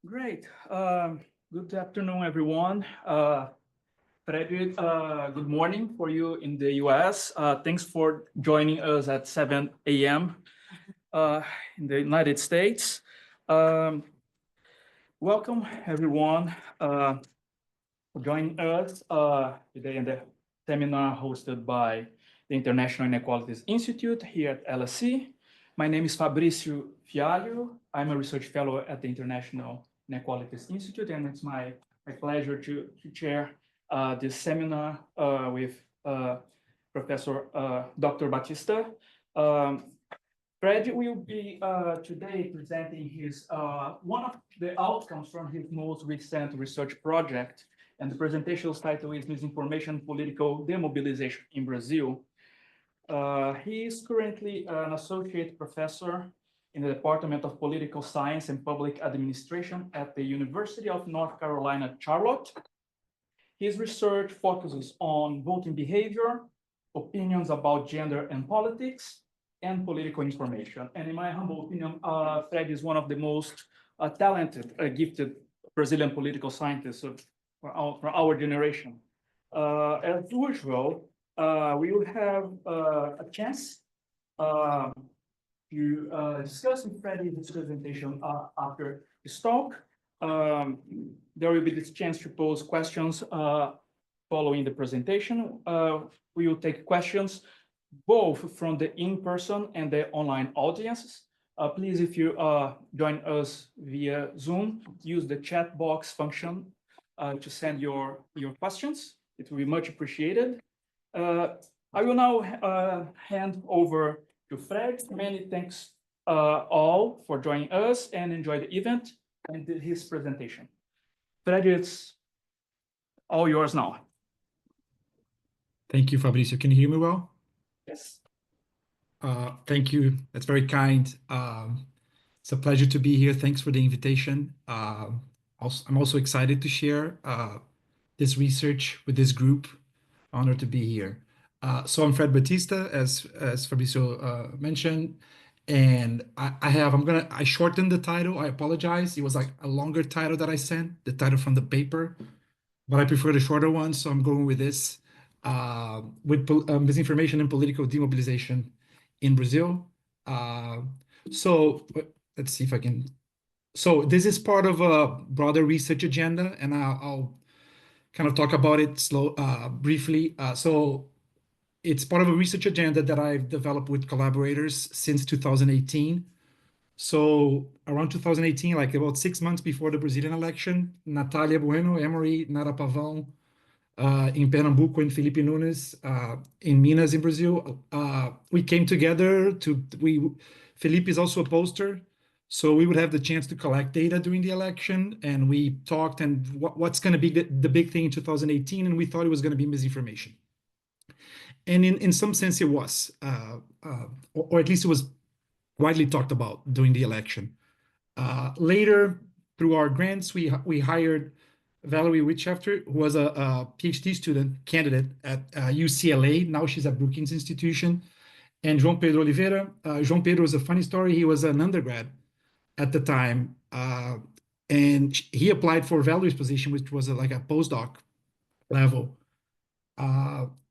Great. Good afternoon, everyone. Frederick, good morning for you in the US. Thanks for joining us at 7 a.m. In the United States. Um, Welcome, everyone, for joining us today in the seminar hosted by the International Inequalities Institute here at LSE. My name is Fabrício Fialho. I'm a research fellow at the International Inequalities Institute, and it's my pleasure to chair this seminar with Professor Dr. Batista. Um, Fred will be today presenting his one of the outcomes from his most recent research project, and the presentation's title is Misinformation, Political Demobilization in Brazil. He is currently an associate professor in the Department of Political Science and Public Administration at the University of North Carolina, Charlotte. His research focuses on voting behavior, opinions about gender and politics, and political information. And in my humble opinion, Fred is one of the most talented, gifted Brazilian political scientists for our generation. As usual, we will have a chance to discuss with Freddy's presentation after his talk. There will be this chance to pose questions following the presentation. We will take questions both from the in-person and the online audiences. Please, if you join us via Zoom, use the chat box function to send your questions. It will be much appreciated. I will now hand over to Fred. Many thanks all for joining us, and enjoy the event and his presentation. Fred, it's all yours now. Thank you, Fabrício. Can you hear me well? Yes. Thank you. That's very kind. It's a pleasure to be here. Thanks for the invitation. I'm also excited to share this research with this group. Honored to be here. So I'm Fred Batista, as Fabrício mentioned, and I shortened the title. I apologize. It was like a longer title that I sent, the title from the paper, but I prefer the shorter one, so I'm going with this. With misinformation and political demobilization in Brazil. So let's see if I can. So this is part of a broader research agenda, and I'll kind of talk about it briefly. So it's part of a research agenda that I've developed with collaborators since 2018. So around 2018, like about 6 months before the Brazilian election, Natália Bueno, Emory, Nara Pavão, in Pernambuco, and Felipe Nunes in Minas in Brazil. We came together Felipe is also a poster, so we would have the chance to collect data during the election, and we talked and what's going to be the big thing in 2018, and we thought it was going to be misinformation. And in some sense it was, or at least it was widely talked about during the election. Later, through our grants, we hired Valerie Whitchafter, who was a PhD student candidate at UCLA. Now she's at Brookings Institution. And João Pedro Oliveira. João Pedro is a funny story. He was an undergrad at the time. And he applied for Valerie's position, which was like a postdoc level.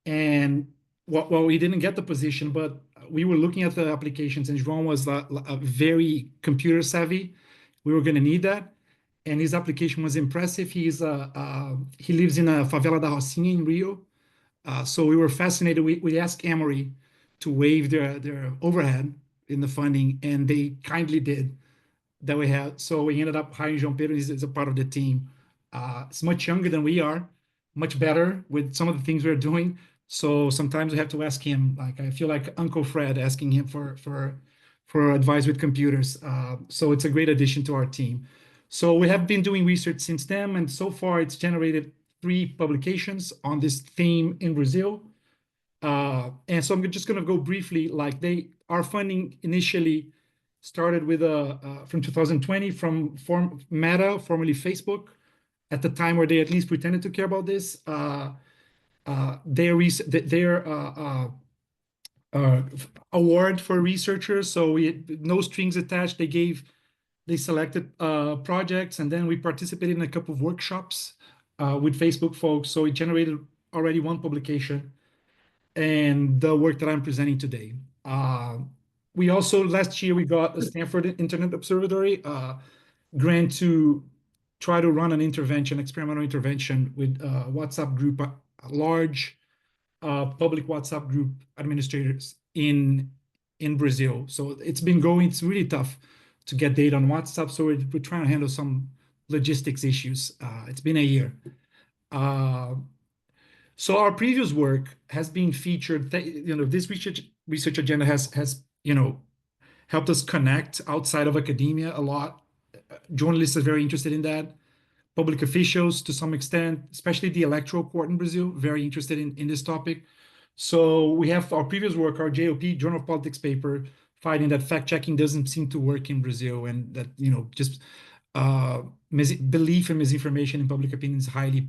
And well, we didn't get the position, but we were looking at the applications, and João was a very computer savvy. We were going to need that. And his application was impressive. He lives in a favela da Rocinha in Rio. So we were fascinated. We asked Emory to waive their overhead in the funding, and they kindly did that we had. So we ended up hiring João Pedro. He's a part of the team. It's much younger than we are, much better with some of the things we're doing. So sometimes we have to ask him, like I feel like Uncle Fred asking him for advice with computers. So it's a great addition to our team. So we have been doing research since then, and so far it's generated 3 publications on this theme in Brazil. And so I'm just going to go briefly, like our funding initially started with from 2020 from Meta, formerly Facebook, at the time where they at least pretended to care about this. Their award for researchers, so we had no strings attached. They gave they selected projects, and then we participated in a couple of workshops with Facebook folks. So it generated already one publication and the work that I'm presenting today. We also, last year, we got a Stanford Internet Observatory grant to try to run an intervention, experimental intervention with WhatsApp group, a large public WhatsApp group administrators in Brazil. So it's been going, it's really tough to get data on WhatsApp. So we're trying to handle some logistics issues. It's been a year. So our previous work has been featured. This research agenda has helped us connect outside of academia a lot. Journalists are very interested in that. Public officials, to some extent, especially the electoral court in Brazil, very interested in this topic. So we have our previous work, our JOP, Journal of Politics paper, finding that fact-checking doesn't seem to work in Brazil, and that just belief and misinformation in public opinion is highly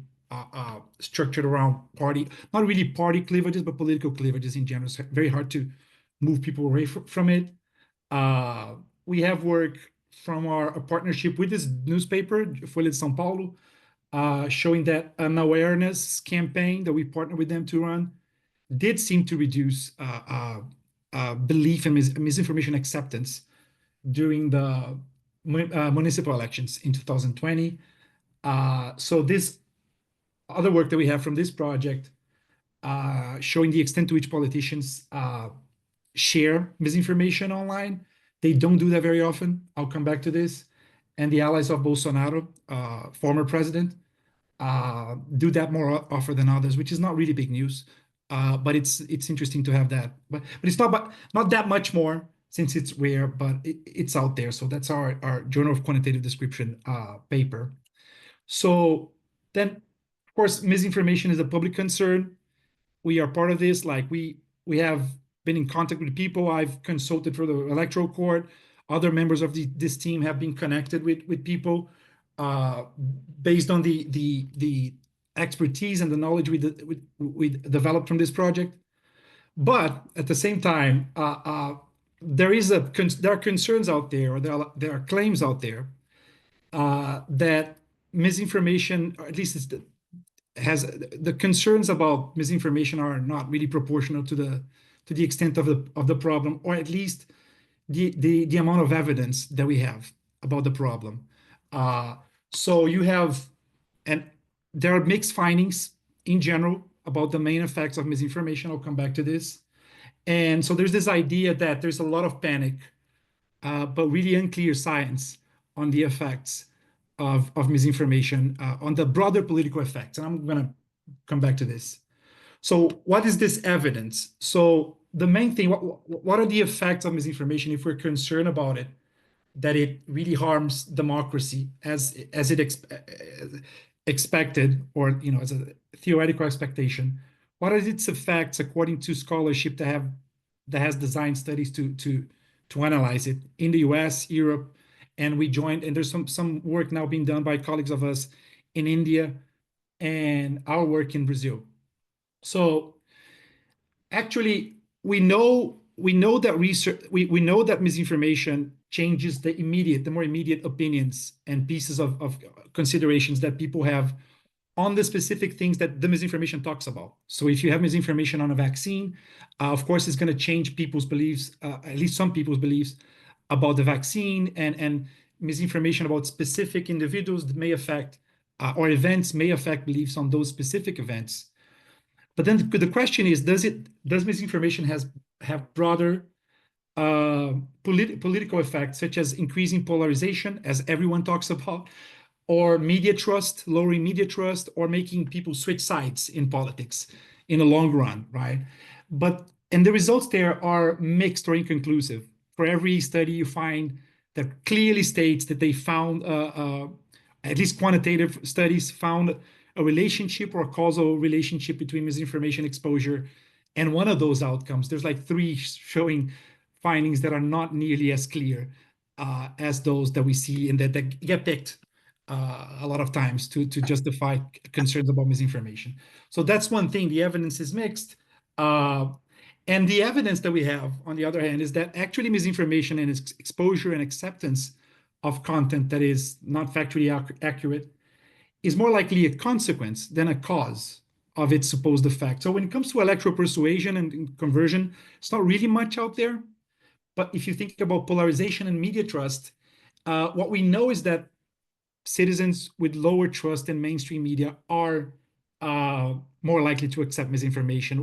structured around party, not really party cleavages, but political cleavages in general. It's very hard to move people away from it. We have work from a partnership with this newspaper, Folha de São Paulo, showing that an awareness campaign that we partnered with them to run did seem to reduce belief and misinformation acceptance during the municipal elections in 2020. So this other work that we have from this project showing the extent to which politicians share misinformation online. They don't do that very often. I'll come back to this. And the allies of Bolsonaro, former president, do that more often than others, which is not really big news. But it's interesting to have that. But it's not that much more, since it's rare, but it's out there. So that's our Journal of Quantitative Description paper. So then, of course, misinformation is a public concern. We are part of this. Like we have been in contact with people. I've consulted for the electoral court. Other members of this team have been connected with people based on the expertise and the knowledge we developed from this project. But at the same time, there are concerns out there, or there are claims out there that misinformation, or at least has the concerns about misinformation are not really proportional to the extent of the problem, or at least the amount of evidence that we have about the problem. So you have, and there are mixed findings in general about the main effects of misinformation. I'll come back to this. And so there's this idea that there's a lot of panic, but really unclear science on the effects of misinformation, on the broader political effects. And I'm going to come back to this. So what is this evidence? So the main thing, what are the effects of misinformation if we're concerned about it, that it really harms democracy as it expected, or as a theoretical expectation? What are its effects according to scholarship that has designed studies to analyze it in the US, Europe, and we joined, and there's some work now being done by colleagues of us in India and our work in Brazil. So actually, we know that we know that misinformation changes the more immediate opinions and pieces of considerations that people have on the specific things that the misinformation talks about. So if you have misinformation on a vaccine, of course, it's going to change people's beliefs, at least some people's beliefs about the vaccine, and misinformation about specific individuals that may affect or events may affect beliefs on those specific events. But then the question is, does misinformation have broader political effects, such as increasing polarization, as everyone talks about, or media trust, lowering media trust, or making people switch sides in politics in the long run, right? And the results there are mixed or inconclusive. For every study you find that clearly states that they found, at least quantitative studies found a relationship or a causal relationship between misinformation exposure and one of those outcomes. There's like 3 showing findings that are not nearly as clear as those that we see and that get picked a lot of times to justify concerns about misinformation. So that's one thing. The evidence is mixed. And the evidence that we have, on the other hand, is that actually misinformation and its exposure and acceptance of content that is not factually accurate is more likely a consequence than a cause of its supposed effect. So when it comes to electoral persuasion and conversion, it's not really much out there. But if you think about polarization and media trust, what we know is that citizens with lower trust in mainstream media are more likely to accept misinformation.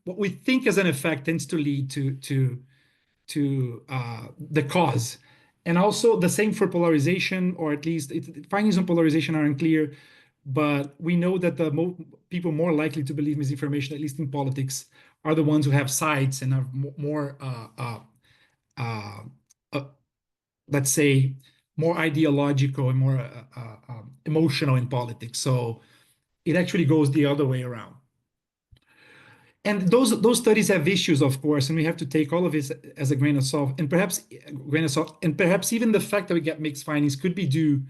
What we think as an effect tends to lead to the cause. And also the same for polarization, or at least findings on polarization are unclear, but we know that the people more likely to believe misinformation, at least in politics, are the ones who have sides and are more, let's say, more ideological and more emotional in politics. So it actually goes the other way around. And those studies have issues, of course, and we have to take all of this as a grain of salt. And perhaps even the fact that we get mixed findings could be due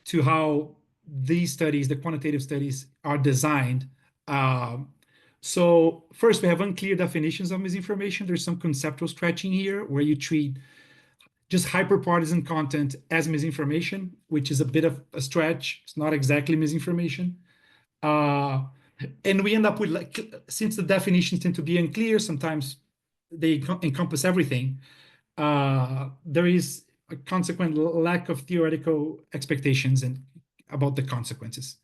to how these studies, the quantitative studies, are designed. So first, we have unclear definitions of misinformation. There's some conceptual stretching here where you treat just hyper-partisan content as misinformation, which is a bit of a stretch. It's not exactly misinformation. And we end up with, like, since the definitions tend to be unclear, sometimes they encompass everything. There is a consequent lack of theoretical expectations and about the consequences.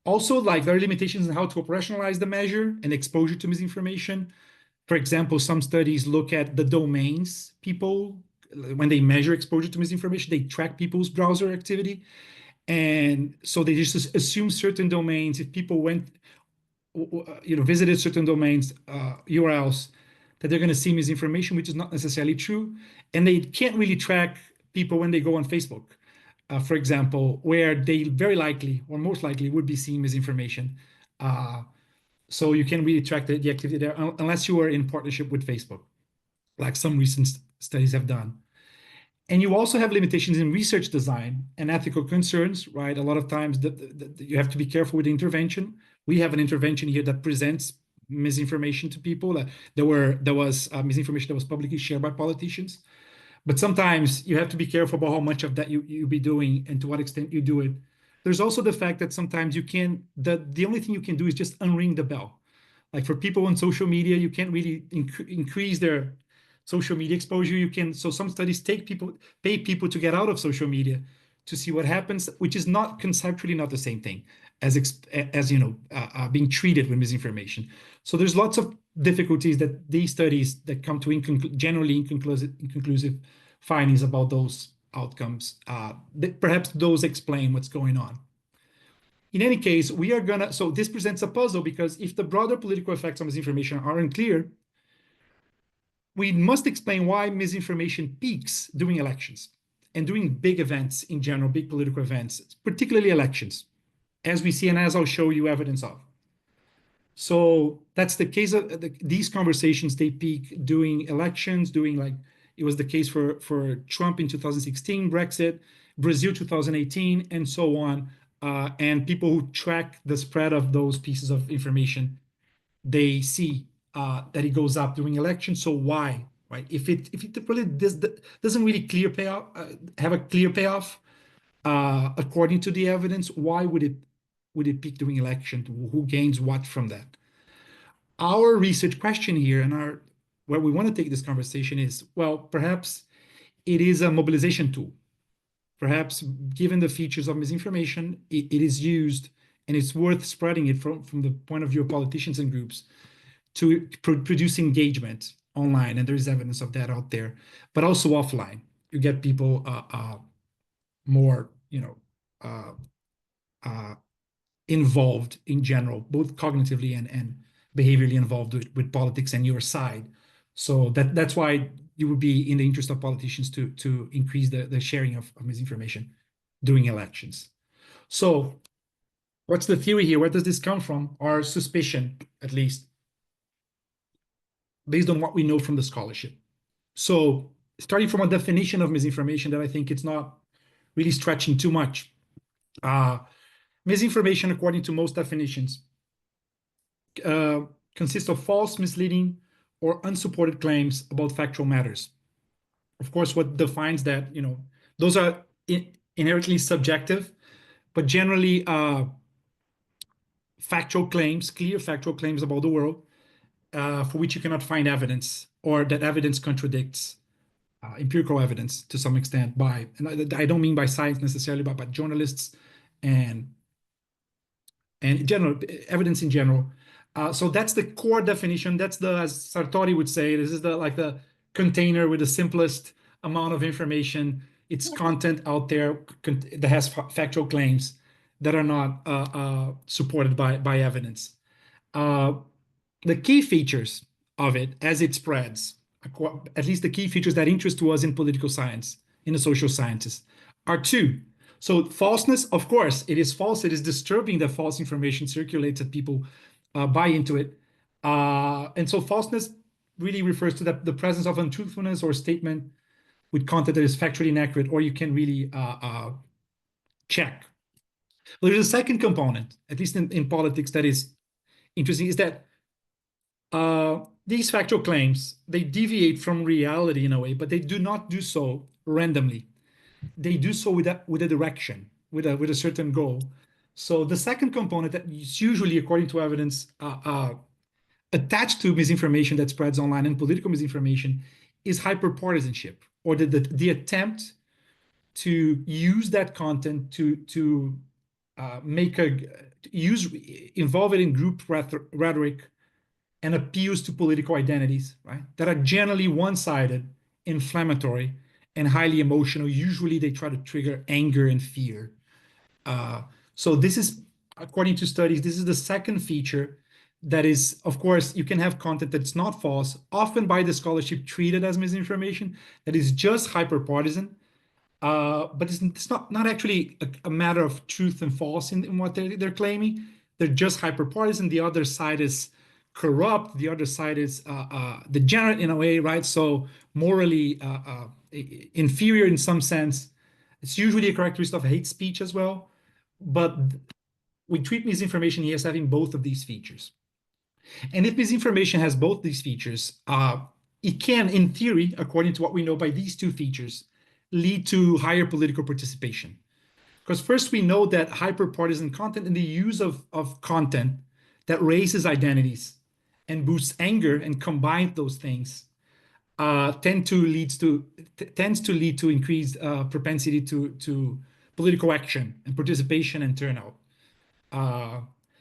Also, like, there are limitations in how to operationalize the measure and exposure to misinformation. For example, some studies look at the domains people, when they measure exposure to misinformation, they track people's browser activity. And so they just assume certain domains, if people went, visited certain domains, URLs, that they're going to see misinformation, which is not necessarily true. And they can't really track people when they go on Facebook, for example, where they very likely or most likely would be seeing misinformation. So you can't really track the activity there unless you are in partnership with Facebook, like some recent studies have done. And you also have limitations in research design and ethical concerns, right? A lot of times you have to be careful with the intervention. We have an intervention here that presents misinformation to people. There was misinformation that was publicly shared by politicians. But sometimes you have to be careful about how much of that you be doing and to what extent you do it. There's also the fact that sometimes the only thing you can do is just unring the bell. Like, for people on social media, you can't really increase their social media exposure. So some studies pay people to get out of social media to see what happens, which is not conceptually not the same thing as being treated with misinformation. So there's lots of difficulties that these studies that come to generally inconclusive findings about those outcomes. Perhaps those explain what's going on. In any case, so this presents a puzzle, because if the broader political effects of misinformation are unclear, we must explain why misinformation peaks during elections and during big events in general, big political events, particularly elections, as we see and as I'll show you evidence of. So that's the case of these conversations. They peak during elections, it was the case for Trump in 2016, Brexit, Brazil 2018, and so on. And people who track the spread of those pieces of information, they see that it goes up during elections. So why, right? If it really doesn't really have a clear payoff, according to the evidence, why would it peak during election? Who gains what from that? Our research question here, and where we want to take this conversation is, well, perhaps it is a mobilization tool. Perhaps, given the features of misinformation, it is used, and it's worth spreading it from the point of view of politicians and groups to produce engagement online. And there's evidence of that out there, but also offline. You get people more, involved in general, both cognitively and behaviorally involved with politics and your side. So that's why you would be in the interest of politicians to increase the sharing of misinformation during elections. So what's the theory here? Where does this come from? Our suspicion, at least, based on what we know from the scholarship. So starting from a definition of misinformation that I think it's not really stretching too much. Misinformation, according to most definitions, consists of false, misleading, or unsupported claims about factual matters. of course, what defines that, those are inherently subjective, but generally factual claims, clear factual claims about the world, for which you cannot find evidence, or that evidence contradicts empirical evidence to some extent and I don't mean by science necessarily, but by journalists and general evidence in general. So that's the core definition. That's as Sartori would say, this is the container with the simplest amount of information. It's content out there that has factual claims that are not supported by evidence. The key features of it as it spreads, at least the key features that interest to us in political science, in the social sciences, are two. So falseness, of course, it is false. It is disturbing that false information circulates, that people buy into it. And so falseness really refers to the presence of untruthfulness or statement with content that is factually inaccurate, or you can really check. Well, there's a second component, at least in politics, that is interesting, is that these factual claims, they deviate from reality in a way, but they do not do so randomly. They do so with a direction, with a certain goal. So the second component that is usually, according to evidence, attached to misinformation that spreads online and political misinformation is hyperpartisanship, or the attempt to use that content to involve it in group rhetoric and appeals to political identities, right? That are generally one-sided, inflammatory, and highly emotional. Usually they try to trigger anger and fear. So this is, according to studies, this is the second feature that is, of course, you can have content that's not false, often by the scholarship treated as misinformation, that is just hyperpartisan, but it's not actually a matter of truth and false in what they're claiming. They're just hyperpartisan. The other side is corrupt. The other side is degenerate in a way, right? So morally inferior in some sense. It's usually a characteristic of hate speech as well. But we treat misinformation here as having both of these features. And if misinformation has both these features, it can, in theory, according to what we know by these two features, lead to higher political participation. Because first, we know that hyperpartisan content and the use of content that raises identities and boosts anger and combine those things tends to lead to increased propensity to political action and participation and turnout.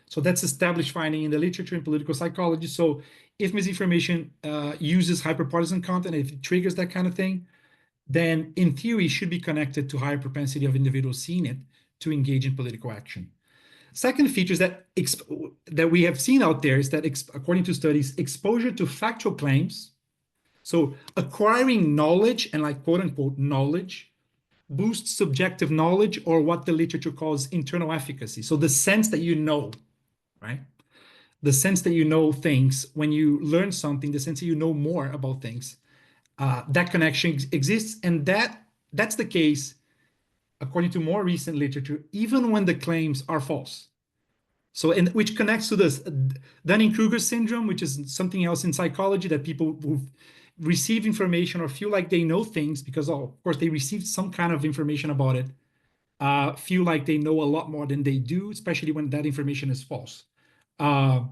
So that's established finding in the literature in political psychology. So if misinformation uses hyperpartisan content, if it triggers that kind of thing, then in theory should be connected to higher propensity of individuals seeing it to engage in political action. Second features that we have seen out there is that, according to studies, exposure to factual claims, so acquiring knowledge and like quote unquote knowledge, boosts subjective knowledge, or what the literature calls internal efficacy. So the sense that you know, right? The sense that you know things when you learn something, the sense that you know more about things, that connection exists, and that's the case according to more recent literature, even when the claims are false. So, and which connects to this Dunning-Kruger syndrome, which is something else in psychology, that people who receive information or feel like they know things because, of course, they received some kind of information about it, feel like they know a lot more than they do, especially when that information is false. And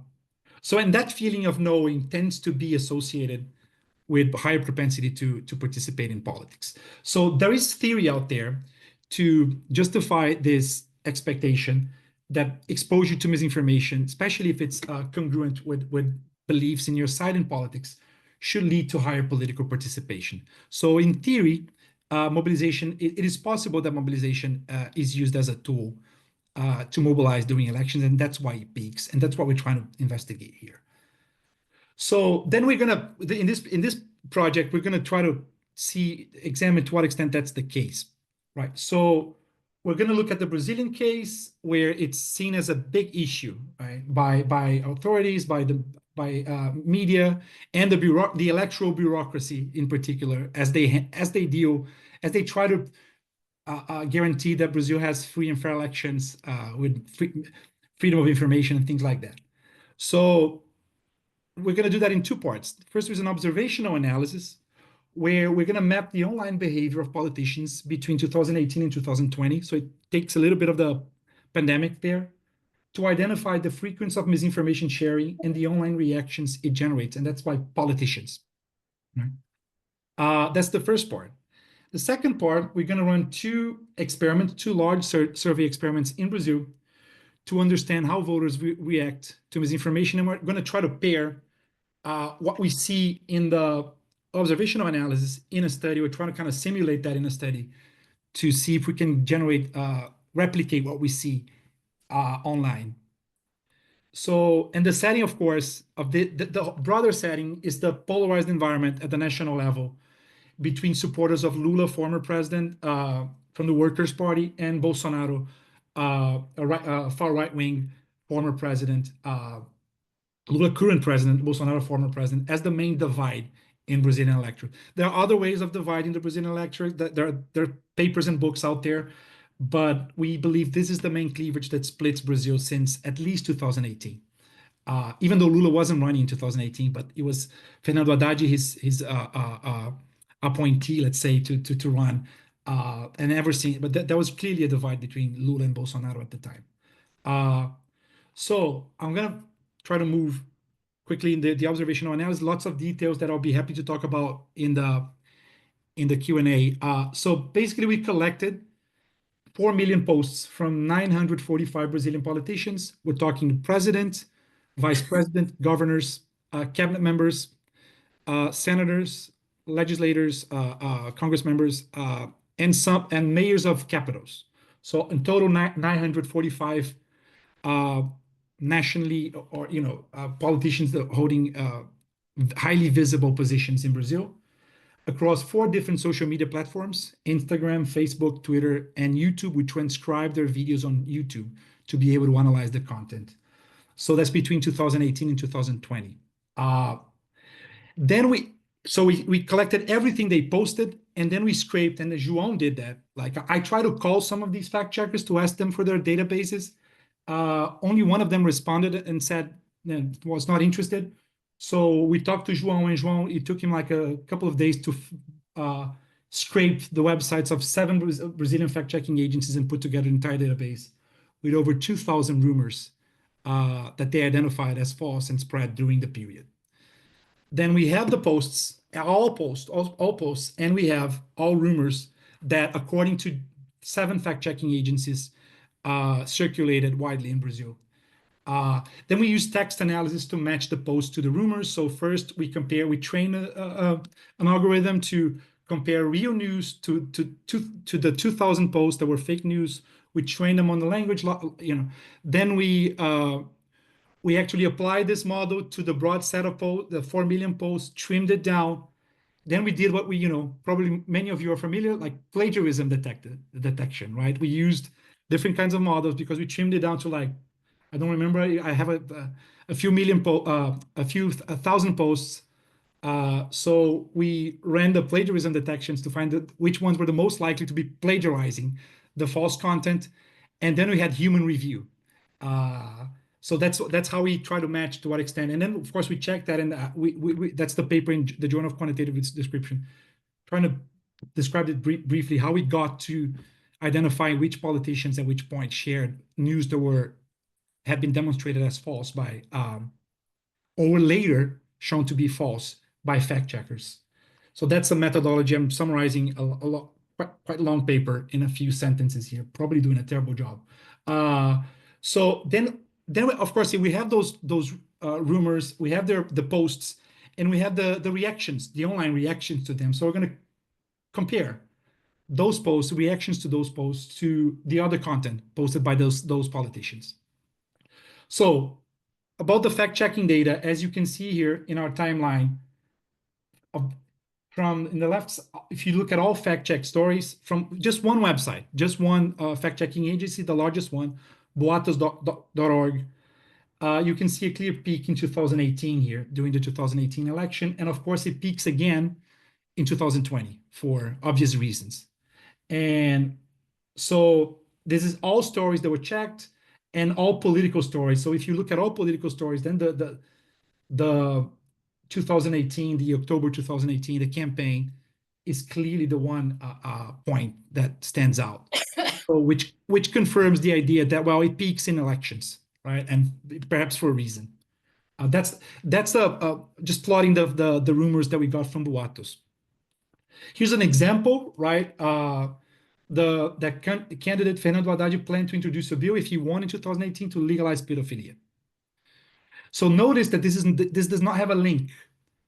that feeling of knowing tends to be associated with higher propensity to participate in politics. So there is theory out there to justify this expectation that exposure to misinformation, especially if it's congruent with beliefs in your side in politics, should lead to higher political participation. So in theory, mobilization, it is possible that mobilization is used as a tool to mobilize during elections, and that's why it peaks, and that's what we're trying to investigate here. So then we're gonna, in this project, we're gonna try to examine to what extent that's the case, right? So we're gonna look at the Brazilian case, where it's seen as a big issue, right, by authorities, by media, and the electoral bureaucracy in particular, as they try to guarantee that Brazil has free and fair elections with freedom of information and things like that. So we're going to do that in two parts. First, there's an observational analysis where we're going to map the online behavior of politicians between 2018 and 2020. So it takes a little bit of the pandemic there to identify the frequency of misinformation sharing and the online reactions it generates. And that's by politicians. Right? That's the first part. The second part, we're going to run two large survey experiments in Brazil to understand how voters react to misinformation. And we're going to try to pair what we see in the observational analysis in a study. We're trying to kind of simulate that in a study to see if we can replicate what we see online. So, and the setting, of course, of the broader setting is the polarized environment at the national level between supporters of Lula, former president from the Workers' Party, and Bolsonaro, a far right-wing former president, Lula, current president, Bolsonaro, former president, as the main divide in Brazilian electorate. There are other ways of dividing the Brazilian electorate. There are papers and books out there, but we believe this is the main cleavage that splits Brazil since at least 2018. Even though Lula wasn't running in 2018, but it was Fernando Haddad, his appointee, let's say, to run. And ever since, but there was clearly a divide between Lula and Bolsonaro at the time. So I'm gonna try to move quickly in the observational analysis. Lots of details that I'll be happy to talk about in the Q&A. So basically, we collected 4 million posts from 945 Brazilian politicians. We're talking president, vice president, governors, cabinet members, senators, legislators, Congress members, and mayors of capitals. So in total, 945 nationally or politicians that holding highly visible positions in Brazil across 4 different social media platforms: Instagram, Facebook, Twitter, and YouTube. We transcribe their videos on YouTube to be able to analyze the content. So that's between 2018 and 2020. Then we collected everything they posted, and then we scraped, and João did that. Like, I try to call some of these fact checkers to ask them for their databases. Only one of them responded and said was not interested. So we talked to João, and João, it took him like a couple of days to scrape the websites of 7 Brazilian fact-checking agencies and put together an entire database with over 2,000 rumors that they identified as false and spread during the period. Then we have the posts, all posts, and we have all rumors that, according to 7 fact-checking agencies, circulated widely in Brazil. Then we use text analysis to match the posts to the rumors. So first we train an algorithm to compare real news to the 2,000 posts that were fake news. We train them on the language, Then we actually applied this model to the broad set of posts, the 4 million posts, trimmed it down. Then we did what probably many of you are familiar, like plagiarism detection, right? We used different kinds of models because we trimmed it down to, like, I don't remember. I have a few thousand posts. So we ran the plagiarism detections to find which ones were the most likely to be plagiarizing the false content, and then we had human review. So that's how we try to match to what extent. And then, of course, we check that, and that's the paper in the Journal of Quantitative Description, trying to describe it briefly, how we got to identifying which politicians at which point shared news that had been demonstrated as false by, or later shown to be false by fact checkers. So that's a methodology. I'm summarizing quite long paper in a few sentences here, probably doing a terrible job. So then of course, we have those rumors, we have the posts, and we have the reactions, the online reactions to them. So we're going to compare those posts, reactions to those posts, to the other content posted by those politicians. So about the fact-checking data, as you can see here in our timeline, from in the left, if you look at all fact-check stories from just one website, just one fact-checking agency, the largest one, boatos.org, you can see a clear peak in 2018 here during the 2018 election. And of course, it peaks again in 2020 for obvious reasons. And so this is all stories that were checked and all political stories. So if you look at all political stories, then the 2018, the October 2018, the campaign, is clearly the one point that stands out. So which confirms the idea that, well, it peaks in elections, right? And perhaps for a reason. That's just plotting the rumors that we got from Boatos. Here's an example, right? The candidate Fernando Haddad planned to introduce a bill if he won in 2018 to legalize pedophilia. So notice that this does not have a link.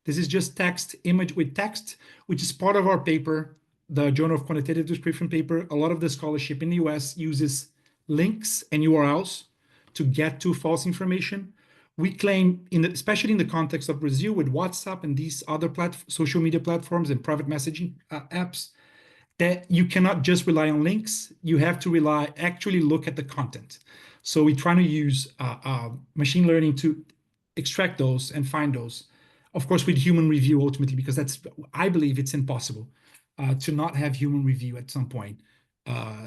This is just text, image with text, which is part of our paper, the Journal of Quantitative Description paper. A lot of the scholarship in the US uses links and URLs to get to false information. We claim, especially in the context of Brazil with WhatsApp and these other social media platforms and private messaging apps, that you cannot just rely on links. You have to actually look at the content. So we try to use machine learning to extract those and find those, of course, with human review ultimately, because I believe it's impossible to not have human review at some point,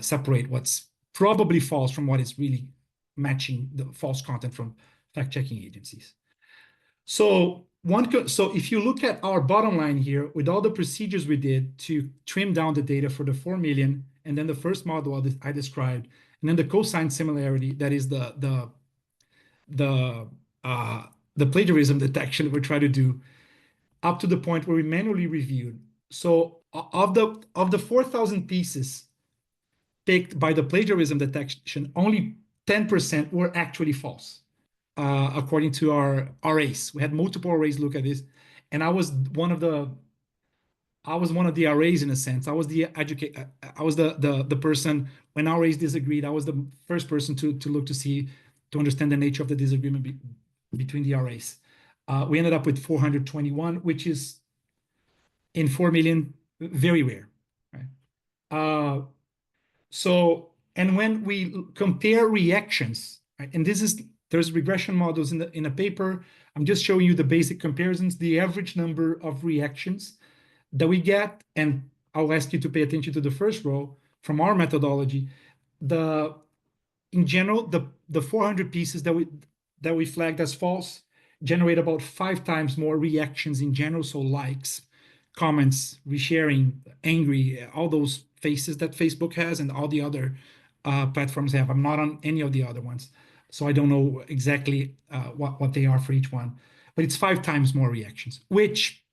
separate what's probably false from what is really matching the false content from fact-checking agencies. So if you look at our bottom line here, with all the procedures we did to trim down the data for the 4 million, and then the first model I described, and then the cosine similarity, that is the plagiarism detection we're trying to do, up to the point where we manually reviewed. So of the 4,000 pieces picked by the plagiarism detection, only 10% were actually false, according to our arrays. We had multiple arrays look at this, and I was one of the arrays in a sense. I was the person when our arrays disagreed. I was the first person to look to understand the nature of the disagreement between the arrays. We ended up with 421, which is in 4 million very rare. Right? And when we compare reactions, right, and there's regression models in a paper. I'm just showing you the basic comparisons, the average number of reactions that we get, and I'll ask you to pay attention to the first row from our methodology. In general, the 400 pieces that we flagged as false generate about 5 times more reactions in general, so likes, comments, resharing, angry, all those faces that Facebook has and all the other platforms have. I'm not on any of the other ones, so I don't know exactly what they are for each one, but it's 5 times more reactions, which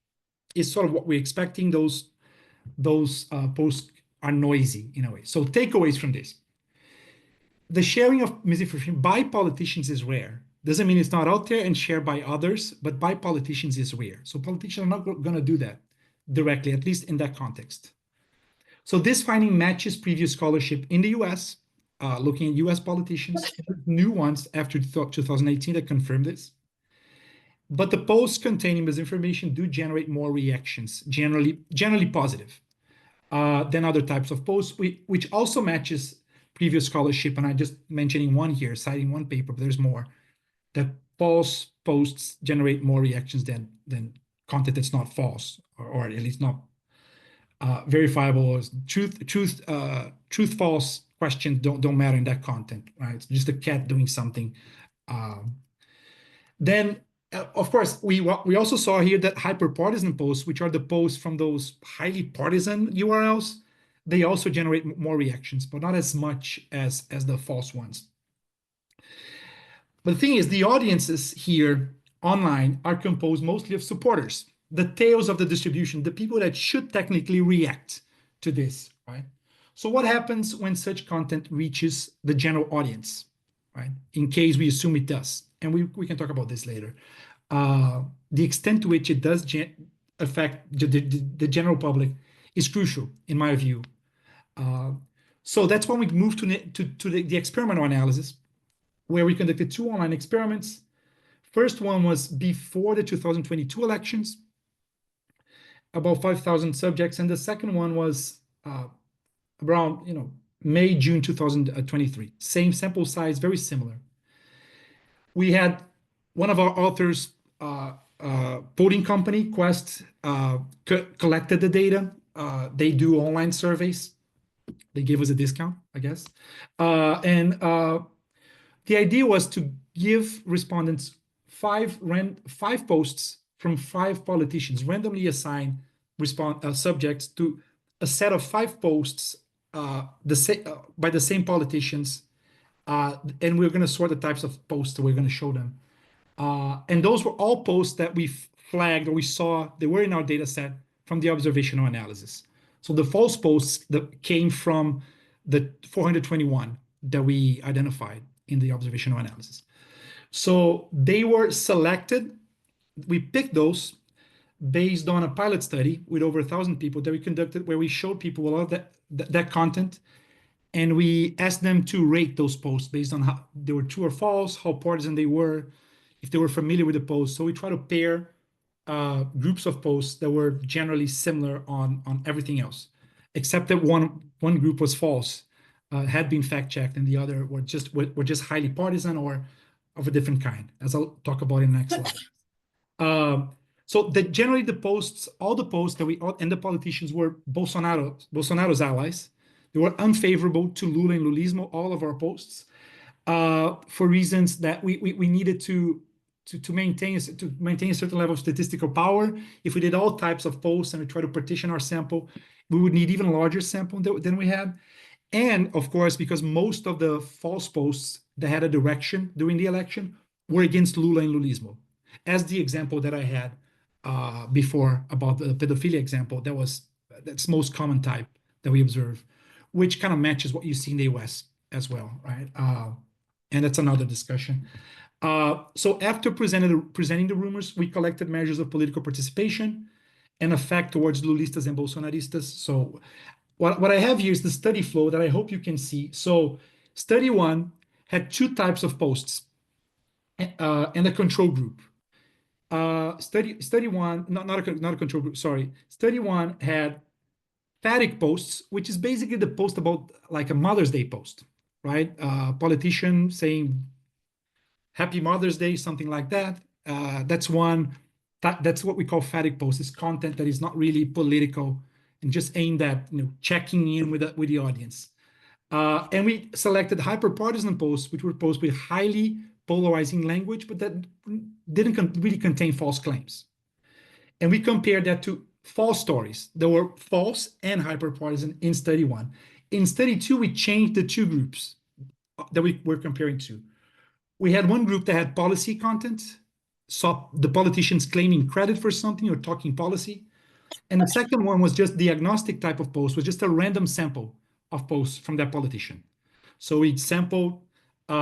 is sort of what we're expecting. Those posts are noisy in a way. So takeaways from this: the sharing of misinformation by politicians is rare. Doesn't mean it's not out there and shared by others, but by politicians is rare. So politicians are not going to do that directly, at least in that context. So this finding matches previous scholarship in the US, looking at US politicians, new ones after 2018 that confirm this. But the posts containing misinformation do generate more reactions, generally positive, than other types of posts, which also matches previous scholarship. And I'm just mentioning one here, citing one paper, but there's more, that false posts generate more reactions than content that's not false, or at least not verifiable. Truth false questions don't matter in that content, right? It's just a cat doing something. Then of course we also saw here that hyperpartisan posts, which are the posts from those highly partisan URLs, they also generate more reactions, but not as much as the false ones. But the thing is, the audiences here online are composed mostly of supporters, the tails of the distribution, the people that should technically react to this, right? So what happens when such content reaches the general audience, right? In case we assume it does, and we can talk about this later. The extent to which it does affect the general public is crucial, in my view. So that's when we move to the experimental analysis, where we conducted 2 online experiments. First one was before the 2022 elections, about 5,000 subjects, and the second one was around May, June 2023. Same sample size, very similar. We had one of our authors, polling company, Quest, collected the data. They do online surveys. They gave us a discount, I guess. The idea was to give respondents 5 posts from 5 politicians, randomly assigned subjects to a set of 5 posts by the same politicians, and we're going to sort the types of posts that we're going to show them. And those were all posts that we flagged or we saw they were in our data set from the observational analysis. So the false posts that came from the 421 that we identified in the observational analysis. So they were selected. We picked those based on a pilot study with over 1,000 people that we conducted, where we showed people a lot of that content, and we asked them to rate those posts based on how they were true or false, how partisan they were, if they were familiar with the post. So we try to pair groups of posts that were generally similar on everything else, except that one group was false, had been fact checked, and the other were just highly partisan or of a different kind, as I'll talk about in the next slide. So generally all the posts that and the politicians were Bolsonaro's allies. They were unfavorable to Lula and Lulismo, all of our posts, for reasons that we needed to maintain a certain level of statistical power. If we did all types of posts and we try to partition our sample, we would need even larger sample than we had. And of course, because most of the false posts that had a direction during the election were against Lula and Lulismo, as the example that I had before about the pedophilia example, that's most common type that we observe, which kind of matches what you see in the US as well, right? And that's another discussion. So after presenting the rumors, we collected measures of political participation and effect towards Lulistas and Bolsonaristas. So what I have here is the study flow that I hope you can see. So study 1 had 2 types of posts and a control group. Study 1, not a control group, sorry. Study 1 had phatic posts, which is basically the post about like a Mother's Day post, right? Politician saying Happy Mother's Day, something like that. That's one. That's what we call phatic posts. It's content that is not really political and just aimed at checking in with the audience. And we selected hyperpartisan posts, which were posts with highly polarizing language, but that didn't really contain false claims. And we compared that to false stories that were false and hyperpartisan in study 1. In study 2, we changed the 2 groups that we were comparing to. We had one group that had policy content, saw the politicians claiming credit for something or talking policy. And the second one was just the agnostic type of post, was just a random sample of posts from that politician. So we sampled, we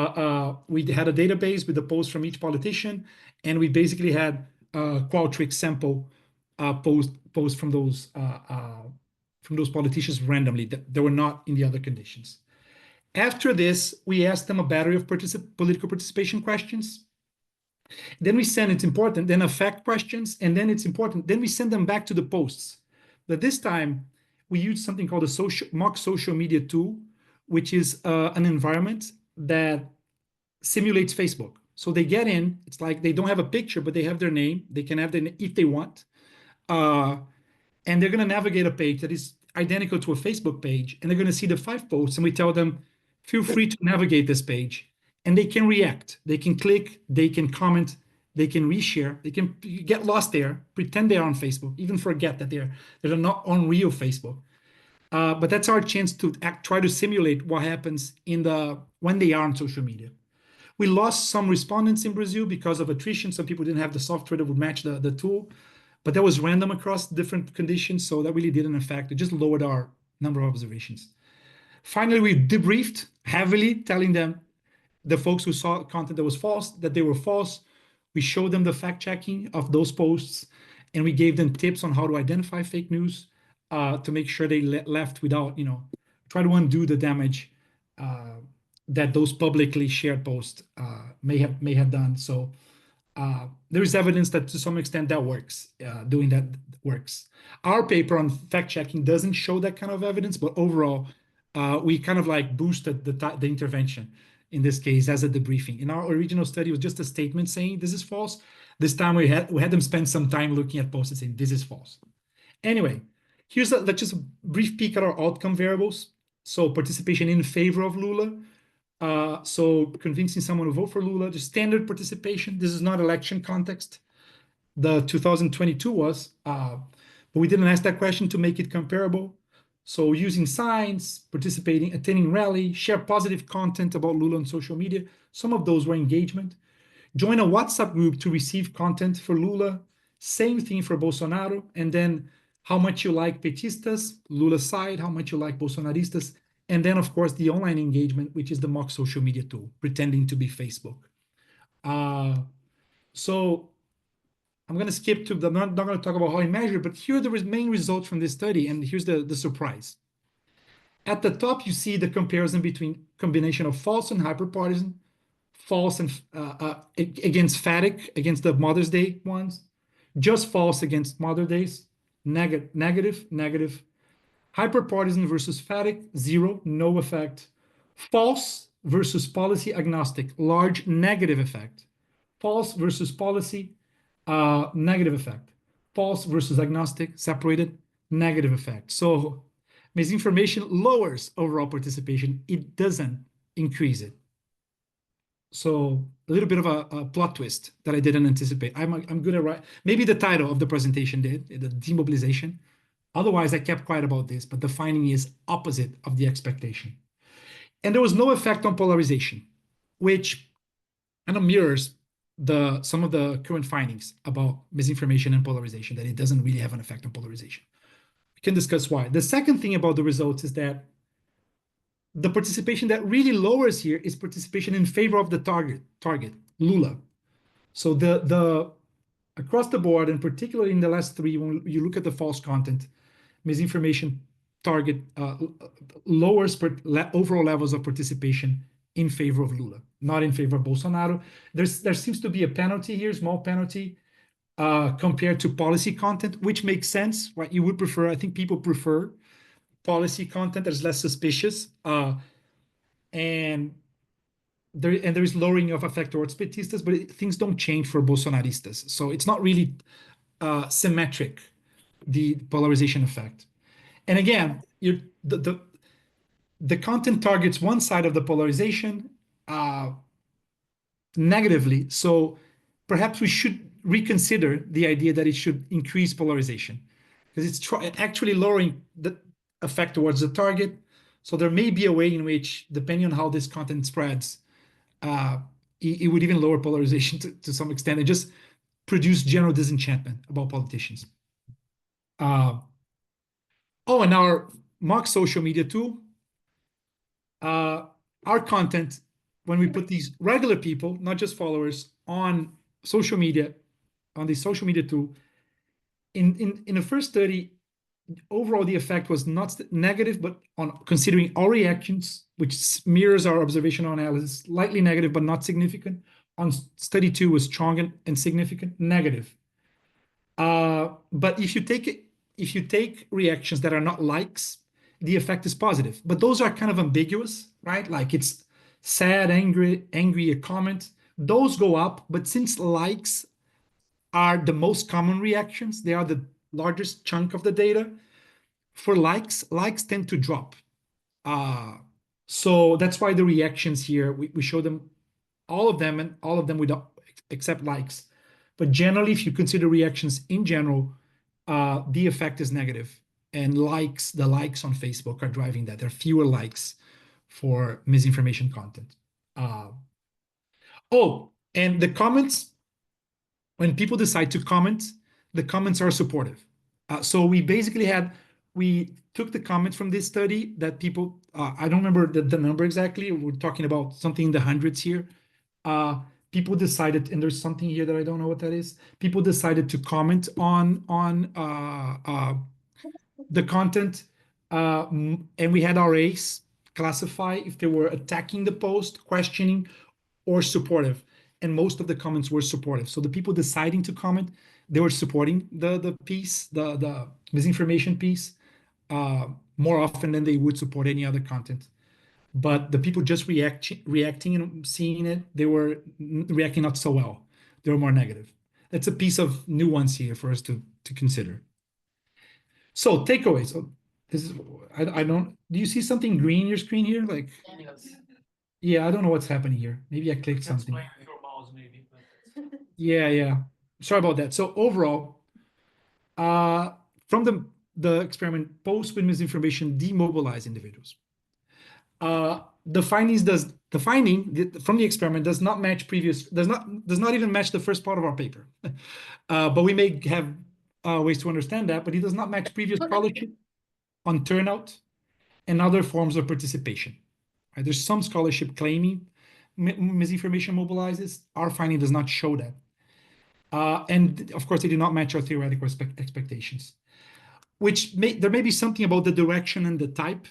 had a database with the posts from each politician, and we basically had Qualtrics sample posts from those politicians randomly that were not in the other conditions. After this, we asked them a battery of political participation questions. Then we send, it's important, then effect questions, and then it's important, then we send them back to the posts. But this time, we use something called a mock social media tool, which is an environment that simulates Facebook. So they get in, it's like they don't have a picture, but they have their name. They can have their name if they want. And they're going to navigate a page that is identical to a Facebook page, and they're going to see the 5 posts, and we tell them, feel free to navigate this page, and they can react, they can click, they can comment, they can reshare, they can get lost there, pretend they're on Facebook, even forget that they're not on real Facebook. But that's our chance to try to simulate what happens when they are on social media. We lost some respondents in Brazil because of attrition. Some people didn't have the software that would match the tool, but that was random across different conditions, so that really didn't affect. It just lowered our number of observations. Finally, we debriefed heavily, telling them, the folks who saw content that was false, that they were false. We showed them the fact checking of those posts, and we gave them tips on how to identify fake news to make sure they left without, try to undo the damage that those publicly shared posts may have done. So there is evidence that to some extent that works, doing that works. Our paper on fact checking doesn't show that kind of evidence, but overall, we kind of like boosted the intervention in this case as a debriefing. In our original study, it was just a statement saying this is false. This time we had them spend some time looking at posts and saying this is false. Anyway, let's just a brief peek at our outcome variables. So participation in favor of Lula. So convincing someone to vote for Lula, the standard participation. This is not election context. The 2022 was, but we didn't ask that question to make it comparable. So using signs, participating, attending rally, share positive content about Lula on social media. Some of those were engagement. Join a WhatsApp group to receive content for Lula. Same thing for Bolsonaro. And then how much you like Petistas, Lula's side, how much you like Bolsonaristas. And then, of course, the online engagement, which is the mock social media tool, pretending to be Facebook. So I'm going to skip to I'm not going to talk about how I measure, but here are the main results from this study. And here's the surprise. At the top, you see the comparison between combination of false and hyperpartisan, false and against phatic, against the Mother's Day ones, just false against Mother Days, negative, hyperpartisan versus phatic, zero, no effect, false versus policy agnostic, large negative effect, false versus policy, negative effect, false versus agnostic, separated, negative effect. So misinformation lowers overall participation. It doesn't increase it. So a little bit of a plot twist that I didn't anticipate. I'm good at write. Maybe the title of the presentation did, the demobilization. Otherwise, I kept quiet about this, but the finding is opposite of the expectation. And there was no effect on polarization, which kind of mirrors some of the current findings about misinformation and polarization, that it doesn't really have an effect on polarization. We can discuss why. The second thing about the results is that the participation that really lowers here is participation in favor of the target, Lula. So the across the board, and particularly in the last three, when you look at the false content, misinformation target lowers overall levels of participation in favor of Lula, not in favor of Bolsonaro. There seems to be a penalty here, small penalty, compared to policy content, which makes sense, right? You would prefer, I think people prefer policy content that is less suspicious, and there is lowering of effect towards Petistas, but things don't change for Bolsonaristas. So it's not really symmetric, the polarization effect. And again, the content targets one side of the polarization negatively. So perhaps we should reconsider the idea that it should increase polarization, because it's actually lowering the effect towards the target. So there may be a way in which, depending on how this content spreads, it would even lower polarization to some extent and just produce general disenchantment about politicians. And our mock social media tool, our content, when we put these regular people, not just followers, on social media, on the social media tool, in the first study, overall the effect was not negative, but on considering all reactions, which mirrors our observational analysis, slightly negative but not significant. On study 2 was strong and significant, negative. But if you take reactions that are not likes, the effect is positive. But those are kind of ambiguous, right? Like it's sad, angry, a comment. Those go up, but since likes are the most common reactions, they are the largest chunk of the data. For likes tend to drop. So that's why the reactions here, we show them, all of them, and all of them without except likes. But generally, if you consider reactions in general, the effect is negative. And the likes on Facebook are driving that. There are fewer likes for misinformation content. And the comments, when people decide to comment, the comments are supportive. So we basically we took the comments from this study that people, I don't remember the number exactly. We're talking about something in the hundreds here. People decided, and there's something here that I don't know what that is. People decided to comment on the content, and we had RAs classify if they were attacking the post, questioning, or supportive. And most of the comments were supportive. So the people deciding to comment, they were supporting the piece, the misinformation piece, more often than they would support any other content. But the people just reacting and seeing it, they were reacting not so well. They were more negative. That's a piece of nuance here for us to consider. So takeaways. So this is, I don't, do you see something green in your screen here? Like, yeah, I don't know what's happening here. Maybe I clicked something. Yeah. Sorry about that. So overall, from the experiment, posts with misinformation demobilize individuals. The finding from the experiment does not match does not even match the first part of our paper. But we may have ways to understand that, but it does not match previous scholarship on turnout and other forms of participation. Right? There's some scholarship claiming misinformation mobilizes. Our finding does not show that. And of course, they do not match our theoretical expectations, there may be something about the direction and the type.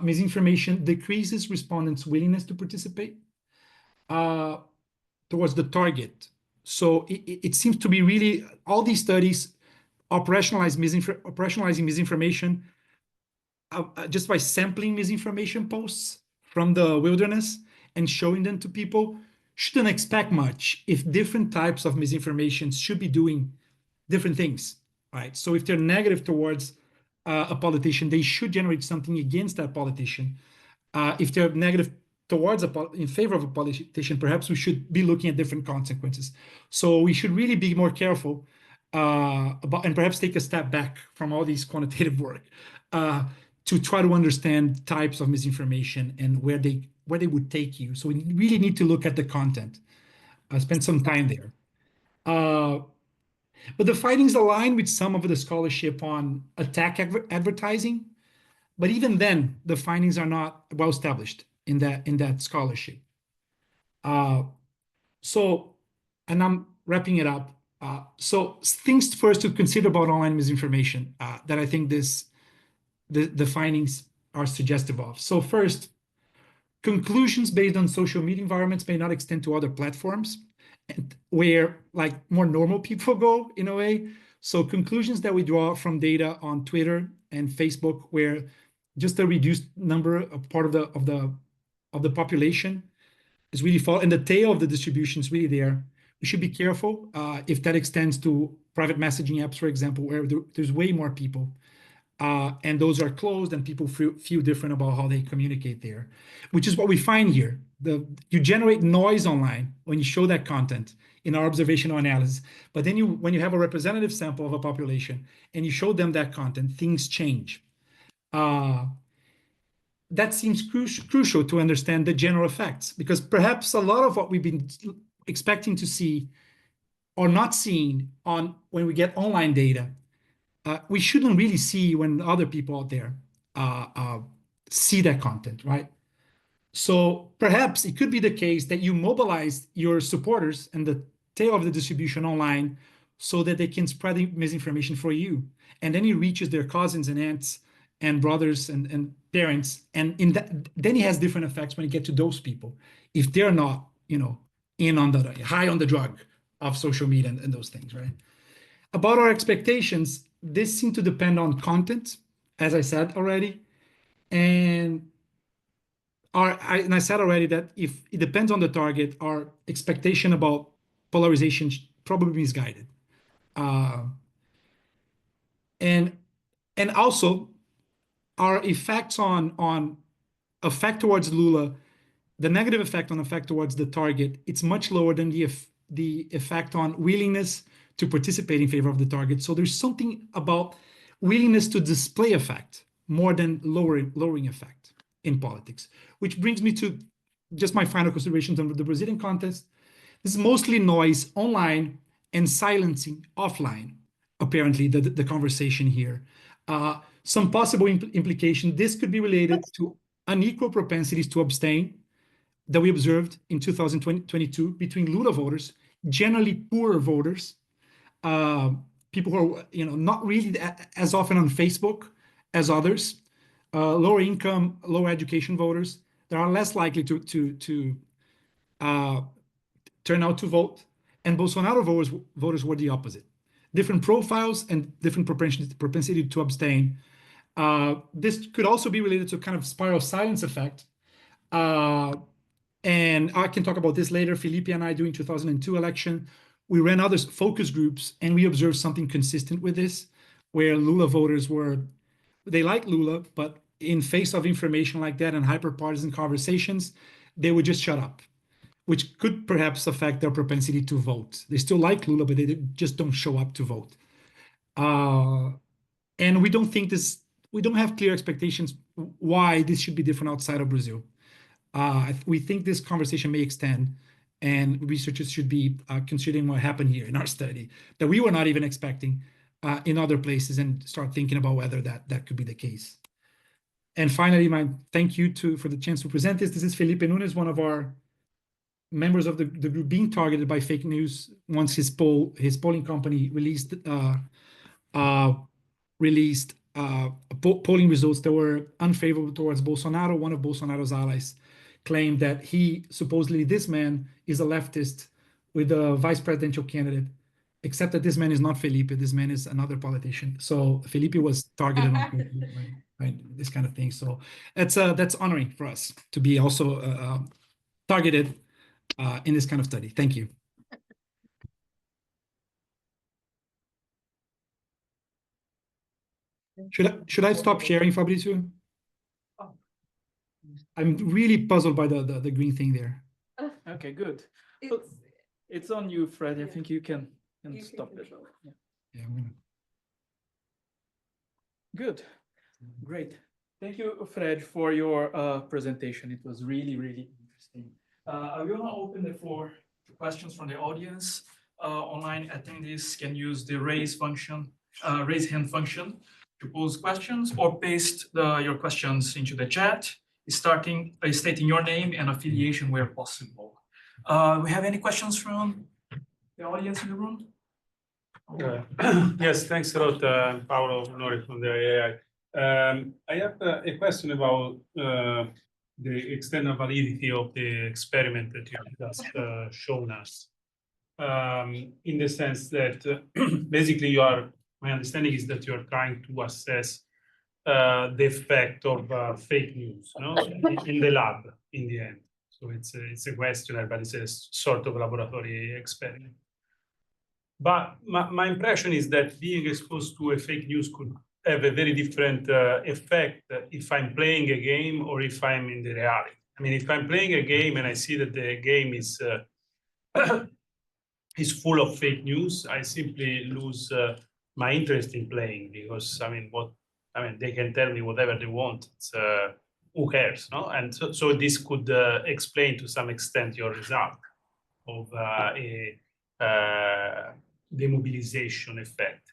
Misinformation decreases respondents' willingness to participate towards the target. So it seems to be really all these studies operationalizing misinformation just by sampling misinformation posts from the wilderness and showing them to people. Shouldn't expect much if different types of misinformation should be doing different things, right? So if they're negative towards a politician, they should generate something against that politician. If they're negative towards in favor of a politician, perhaps we should be looking at different consequences. So we should really be more careful about, and perhaps take a step back from all these quantitative work to try to understand types of misinformation and where they would take you. So we really need to look at the content. Spend some time there. But the findings align with some of the scholarship on attack advertising. But even then, the findings are not well established in that scholarship. So, and I'm wrapping it up. So things first to consider about online misinformation that I think the findings are suggestive of. So first, conclusions based on social media environments may not extend to other platforms where like more normal people go in a way. So conclusions that we draw from data on Twitter and Facebook, where just a reduced number, a part of the population is really fall, and the tail of the distribution is really there. We should be careful if that extends to private messaging apps, for example, where there's way more people. And those are closed and people feel different about how they communicate there, which is what we find here. You generate noise online when you show that content in our observational analysis, but then when you have a representative sample of a population and you show them that content, things change. That seems crucial to understand the general effects, because perhaps a lot of what we've been expecting to see or not seeing when we get online data, we shouldn't really see when other people out there see that content, right? So perhaps it could be the case that you mobilize your supporters and the tail of the distribution online so that they can spread the misinformation for you. And then it reaches their cousins and aunts and brothers and parents. And then it has different effects when you get to those people, if they're not, high on the drug of social media and those things, right? About our expectations, this seems to depend on content, as I said already. And I said already that if it depends on the target, our expectation about polarization probably misguided. And also our effects on effect towards Lula, the negative effect on effect towards the target, it's much lower than the effect on willingness to participate in favor of the target. So there's something about willingness to display effect more than lowering effect in politics, which brings me to just my final considerations on the Brazilian contest. This is mostly noise online and silencing offline, apparently, the conversation here. Some possible implication, this could be related to unequal propensities to abstain that we observed in 2022 between Lula voters, generally poorer voters, people who are not really as often on Facebook as others, lower income, lower education voters that are less likely to turn out to vote, and Bolsonaro voters were the opposite. Different profiles and different propensity to abstain. This could also be related to kind of spiral silence effect. And I can talk about this later. Felipe and I, during 2002 election, we ran other focus groups, and we observed something consistent with this, where Lula voters they like Lula, but in face of information like that and hyper-partisan conversations, they would just shut up, which could perhaps affect their propensity to vote. They still like Lula, but they just don't show up to vote. And we don't have clear expectations why this should be different outside of Brazil. We think this conversation may extend, and researchers should be considering what happened here in our study that we were not even expecting in other places, and start thinking about whether that could be the case. And finally, my thank you for the chance to present this. This is Felipe Nunes, one of our members of the group being targeted by fake news once his polling company released polling results that were unfavorable towards Bolsonaro. One of Bolsonaro's allies claimed that this man is a leftist with a vice presidential candidate, except that this man is not Felipe. This man is another politician. So Felipe was targeted by this kind of thing. So that's honoring for us to be also targeted in this kind of study. Thank you. Should I stop sharing, Fabrizio? I'm really puzzled by the green thing there. Okay, good. It's on you, Fred. I think you can stop it. Yeah, I'm gonna. Good, great. Thank you, Fred, for your presentation. It was really, really interesting. I will now open the floor to questions from the audience. Online attendees can use the raise hand function to pose questions, or paste your questions into the chat, stating your name and affiliation where possible. We have any questions from the audience in the room? Yes, thanks a lot, Paolo Nori from the IAI. I have a question about the external validity of the experiment that you just shown us. In the sense that basically my understanding is that you're trying to assess the effect of fake news, in the lab in the end. So it's a questionnaire, but it's a sort of laboratory experiment. But my impression is that being exposed to a fake news could have a very different effect if I'm playing a game or if I'm in the reality. I mean, if I'm playing a game and I see that the game is full of fake news, I simply lose my interest in playing, because they can tell me whatever they want. It's, who cares, no? And so this could explain to some extent your result of the mobilization effect.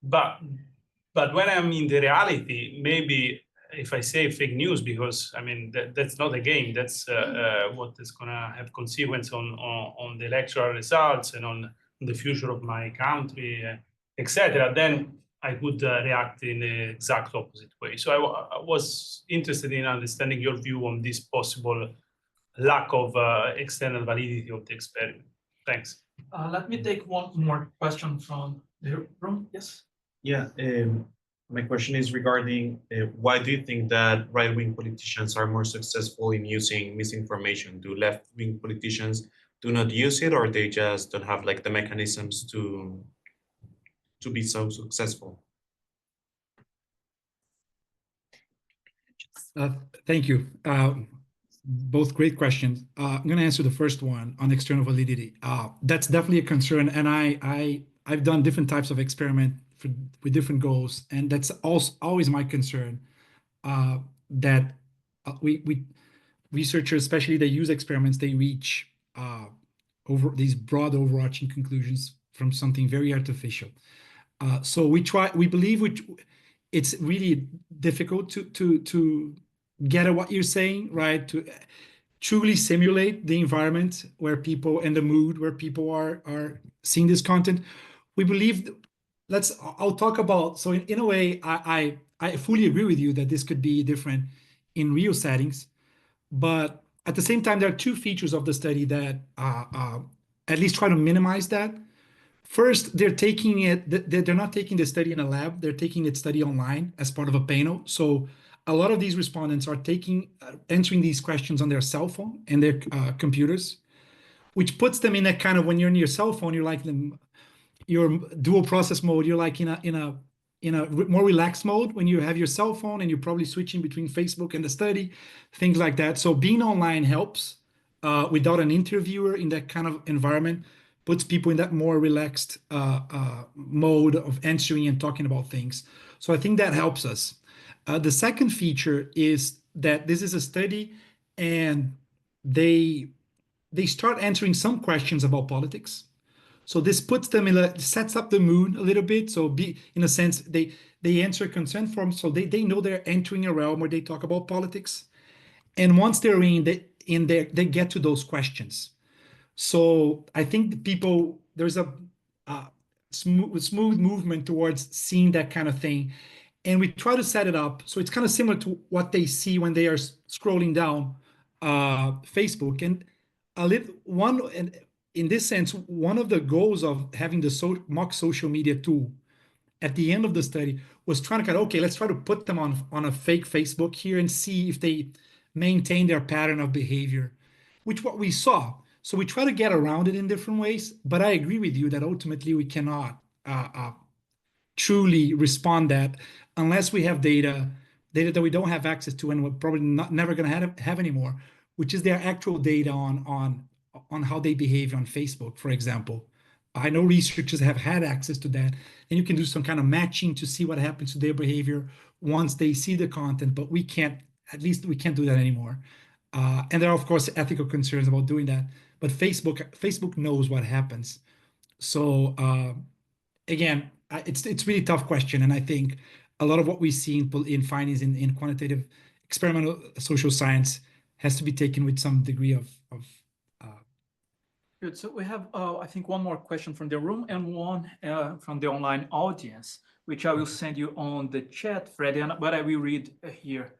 But when I'm in the reality, maybe if I say fake news, because that's not a game, that's what is gonna have consequence on the electoral results and on the future of my country, etc., then I could react in the exact opposite way. So I was interested in understanding your view on this possible lack of external validity of the experiment. Thanks. Let me take one more question from the room. Yes. Yeah, my question is regarding why do you think that right-wing politicians are more successful in using misinformation? Do left-wing politicians do not use it, or they just don't have like the mechanisms to be so successful? Thank you. Both great questions. I'm going to answer the first one on external validity. That's definitely a concern, and I've done different types of experiment with different goals, and that's also always my concern. That we researchers, especially they use experiments, they reach over these broad overarching conclusions from something very artificial. So we believe it's really difficult to get at what you're saying, right? To truly simulate the environment where people and the mood where people are seeing this content. We believe, I'll talk about, so in a way, I fully agree with you that this could be different in real settings, but at the same time, there are two features of the study that at least try to minimize that. First, they're not taking the study in a lab, they're taking the study online as part of a panel. So a lot of these respondents are answering these questions on their cell phone and their computers, which puts them in a kind of, when you're in your cell phone, you're like your dual process mode, you're like in a more relaxed mode when you have your cell phone, and you're probably switching between Facebook and the study, things like that. So being online helps without an interviewer in that kind of environment, puts people in that more relaxed mode of answering and talking about things. So I think that helps us. The second feature is that this is a study, and they start answering some questions about politics. So this puts them sets up the mood a little bit. So in a sense, they answer consent forms, so they know they're entering a realm where they talk about politics. And once they're in there, they get to those questions. So I think there's a smooth movement towards seeing that kind of thing. And we try to set it up so it's kind of similar to what they see when they are scrolling down Facebook. And in this sense, one of the goals of having the mock social media tool at the end of the study was trying to kind of, okay, let's try to put them on a fake Facebook here and see if they maintain their pattern of behavior, which what we saw. So we try to get around it in different ways, but I agree with you that ultimately we cannot truly respond that unless we have data that we don't have access to, and we're probably never going to have anymore, which is their actual data on how they behave on Facebook, for example. I know researchers have had access to that, and you can do some kind of matching to see what happens to their behavior once they see the content, but we can't do that anymore. And there are, of course, ethical concerns about doing that, but Facebook knows what happens. So again, it's really tough question, and I think a lot of what we see in findings in quantitative experimental social science has to be taken with some degree of Good. So we have, I think, one more question from the room and one from the online audience, which I will send you on the chat, Freddie, but I will read here.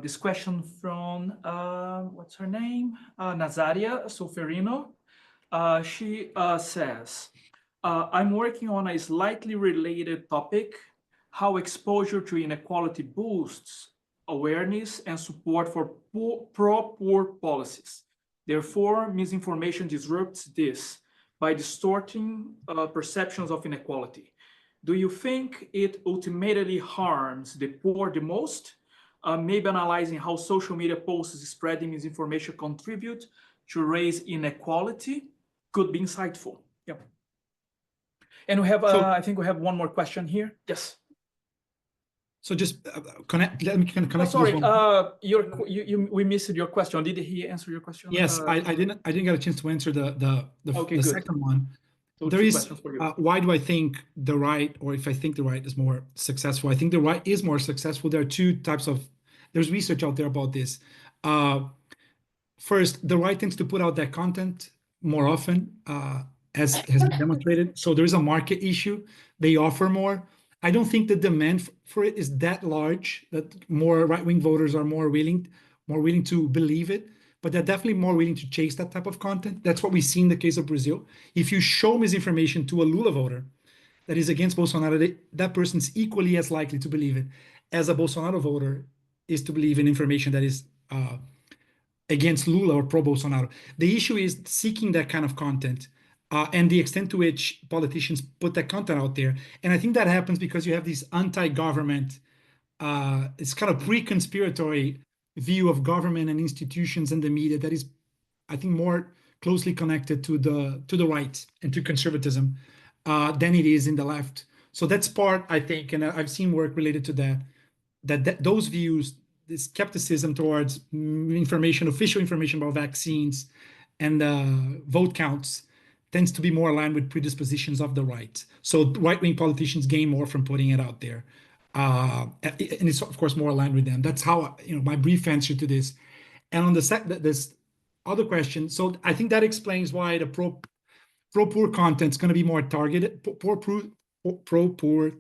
This question from, what's her name? Nazaria Solferino. She says, I'm working on a slightly related topic, how exposure to inequality boosts awareness and support for pro-poor policies. Therefore, misinformation disrupts this by distorting perceptions of inequality. Do you think it ultimately harms the poor the most? Maybe analyzing how social media posts spreading misinformation contribute to raise inequality could be insightful. Yep. And we have, I think we have one more question here. Yes. So just connect. Let me connect. Oh, sorry, this one. we missed your question. Did he answer your question? Yes, I didn't get a chance to answer the second one. So there is for why do I think the right, or if I think the right is more successful? I think the right is more successful. There are two types of. There's research out there about this. First, the right tends to put out that content more often, as has been demonstrated. So there is a market issue. They offer more. I don't think the demand for it is that large, that more right-wing voters are more willing to believe it, but they're definitely more willing to chase that type of content. That's what we see in the case of Brazil. If you show misinformation to a Lula voter that is against Bolsonaro, that person's equally as likely to believe it as a Bolsonaro voter is to believe in information that is against Lula or pro-Bolsonaro. The issue is seeking that kind of content. And the extent to which politicians put that content out there. And I think that happens because you have this anti-government, it's kind of pre-conspiratory view of government and institutions and the media that is, I think, more closely connected to the right and to conservatism than it is in the left. So that's part, I think, and I've seen work related to that those views, this skepticism towards official information about vaccines and vote counts, tends to be more aligned with predispositions of the right. So right-wing politicians gain more from putting it out there. And it's, of course, more aligned with them. That's how, my brief answer to this. And on this other question, so I think that explains why the pro-poor content is going to be more targeted, pro-poor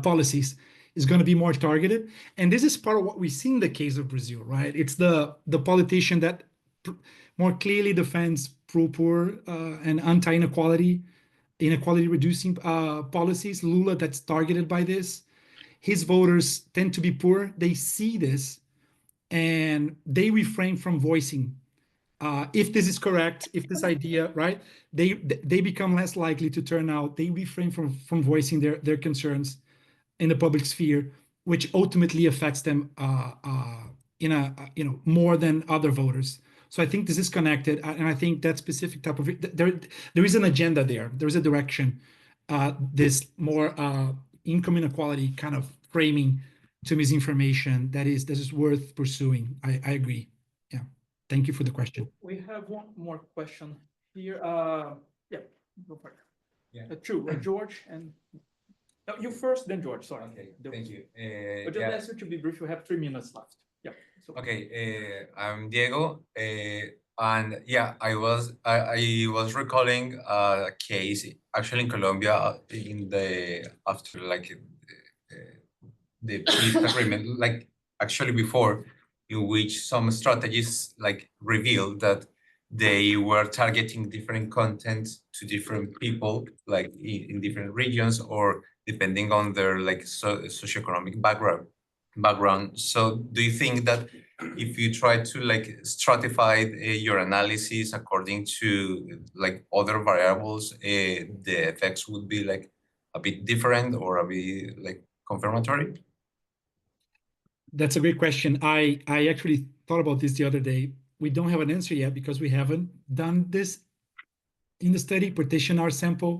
policies is going to be more targeted. And this is part of what we see in the case of Brazil, right? It's the politician that more clearly defends pro-poor and anti-inequality, inequality-reducing policies. Lula, that's targeted by this. His voters tend to be poor. They see this, and they refrain from voicing. If this is correct, if this idea, right, they become less likely to turn out. They refrain from voicing their concerns in the public sphere, which ultimately affects them in more than other voters. So I think this is connected, and I think that specific type of there is an agenda there. There is a direction. This more income inequality kind of framing to misinformation that is worth pursuing. I agree. Yeah. Thank you for the question. We have one more question here. Yeah, go for it. Yeah. Two, George, and no, you first, then George. Sorry. Okay, thank you. But just Yeah. ask you to be brief. We have 3 minutes left. Yeah. So, Okay, I'm Diego, and yeah, I was recalling a case actually in Colombia in the after like the peace agreement, like actually before, in which some strategies like revealed that they were targeting different content to different people, like in different regions or depending on their like socioeconomic background. So do you think that if you try to like stratify your analysis according to like other variables, the effects would be like a bit different or a bit like confirmatory? That's a great question. I actually thought about this the other day. We don't have an answer yet because we haven't done this in the study, partition our sample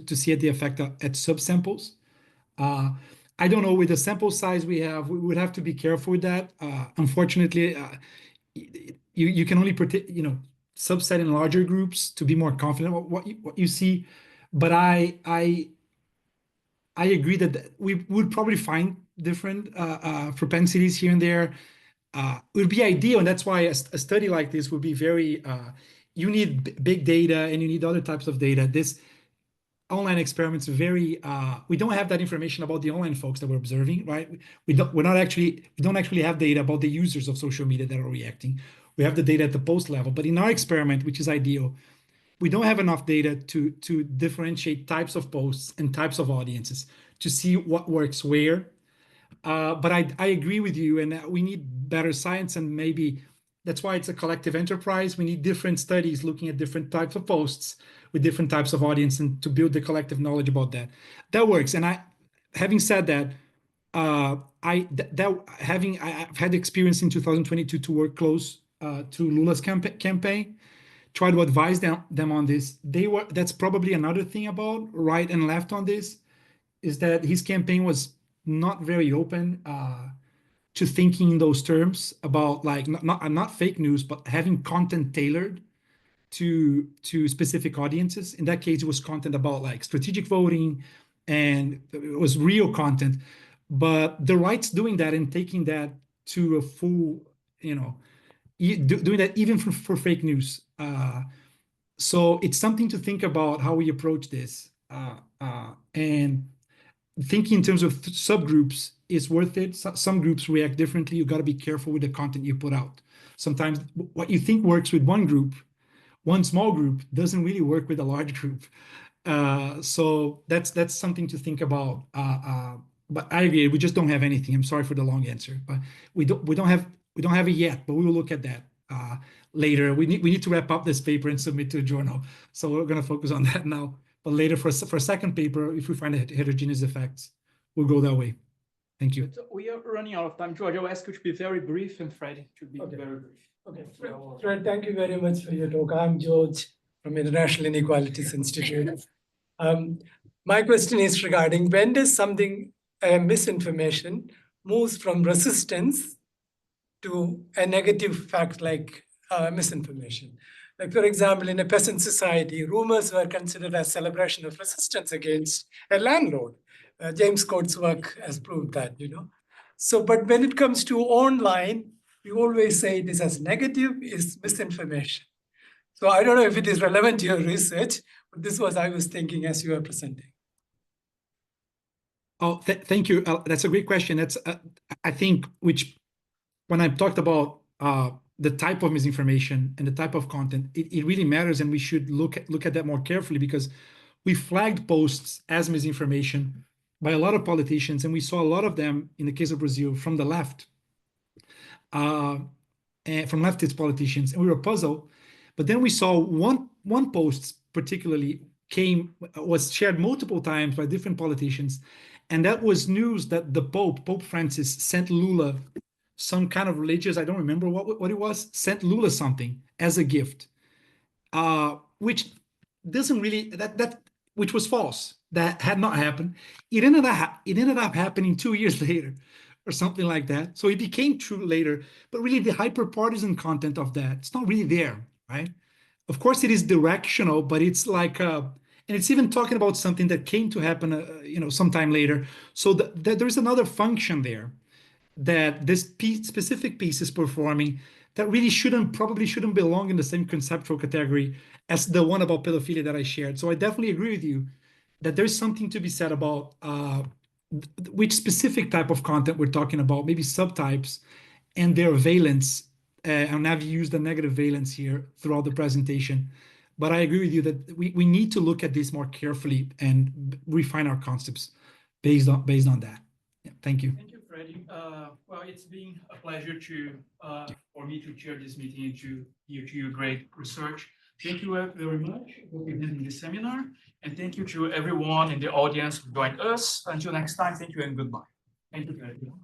to see the effect at subsamples. I don't know, with the sample size we have, we would have to be careful with that. Unfortunately, you can only subset in larger groups to be more confident what you see. But I agree that we would probably find different propensities here and there. It would be ideal, and that's why a study like this would be very. You need big data and you need other types of data. This online experiments very. We don't have that information about the online folks that we're observing, right? We don't actually have data about the users of social media that are reacting. We have the data at the post level, but in our experiment, which is ideal, we don't have enough data to differentiate types of posts and types of audiences to see what works where. But I agree with you, and we need better science, and maybe that's why it's a collective enterprise. We need different studies looking at different types of posts with different types of audience, and to build the collective knowledge about that. That works. And having said that, I've had experience in 2022 to work close to Lula's campaign, try to advise them on this. That's probably another thing about right and left on this, is that his campaign was not very open to thinking in those terms about like not fake news, but having content tailored to specific audiences. In that case, it was content about like strategic voting, and it was real content. But the right's doing that and taking that to a full, doing that even for fake news. So it's something to think about how we approach this, and thinking in terms of subgroups is worth it. Some groups react differently. You got to be careful with the content you put out. Sometimes what you think works with one group, one small group, doesn't really work with a large group. So that's something to think about. But I agree, we just don't have anything. I'm sorry for the long answer, but we don't have it yet. But we will look at that later. We need to wrap up this paper and submit to a journal. So we're going to focus on that now. But later for a second paper, if we find heterogeneous effects, we'll go that way. Thank you. So we are running out of time. George, I'll ask you to be very brief, and Freddie to be very brief. Okay, Fred, thank you very much for your talk. I'm George from International Inequalities Institute. My question is regarding when does something, misinformation, moves from resistance to a negative fact like misinformation. Like, for example, in a peasant society, rumors were considered as celebration of resistance against a landlord. James Coates' work has proved that, So, but when it comes to online, we always say this as negative is misinformation. So I don't know if it is relevant to your research, but this was I was thinking as you were presenting. Oh, thank you. That's a great question. That's I think when I talked about the type of misinformation and the type of content, it really matters, and we should look at that more carefully, because we flagged posts as misinformation by a lot of politicians, and we saw a lot of them in the case of Brazil from the left, and from leftist politicians, and we were puzzled. But then we saw one post particularly was shared multiple times by different politicians, and that was news that the Pope Francis, sent Lula some kind of religious, I don't remember what it was, sent Lula something as a gift, which doesn't really, which was false. That had not happened. It ended up happening 2 years later or something like that. So it became true later, but really the hyper-partisan content of that, it's not really there, right? Of course, it is directional, but it's like, and it's even talking about something that came to happen, sometime later. So there's another function there that this specific piece is performing that really probably shouldn't belong in the same conceptual category as the one about pedophilia that I shared. So I definitely agree with you that there's something to be said about which specific type of content we're talking about, maybe subtypes and their valence. And I've used the negative valence here throughout the presentation. But I agree with you that we need to look at this more carefully and refine our concepts based on that. Yeah, thank you. Thank you, Freddie. Well, it's been a pleasure for me to chair this meeting and to hear to your great research. Thank you very much for attending the seminar, and thank you to everyone in the audience who joined us. Until next time, thank you and goodbye. Thank you, everyone.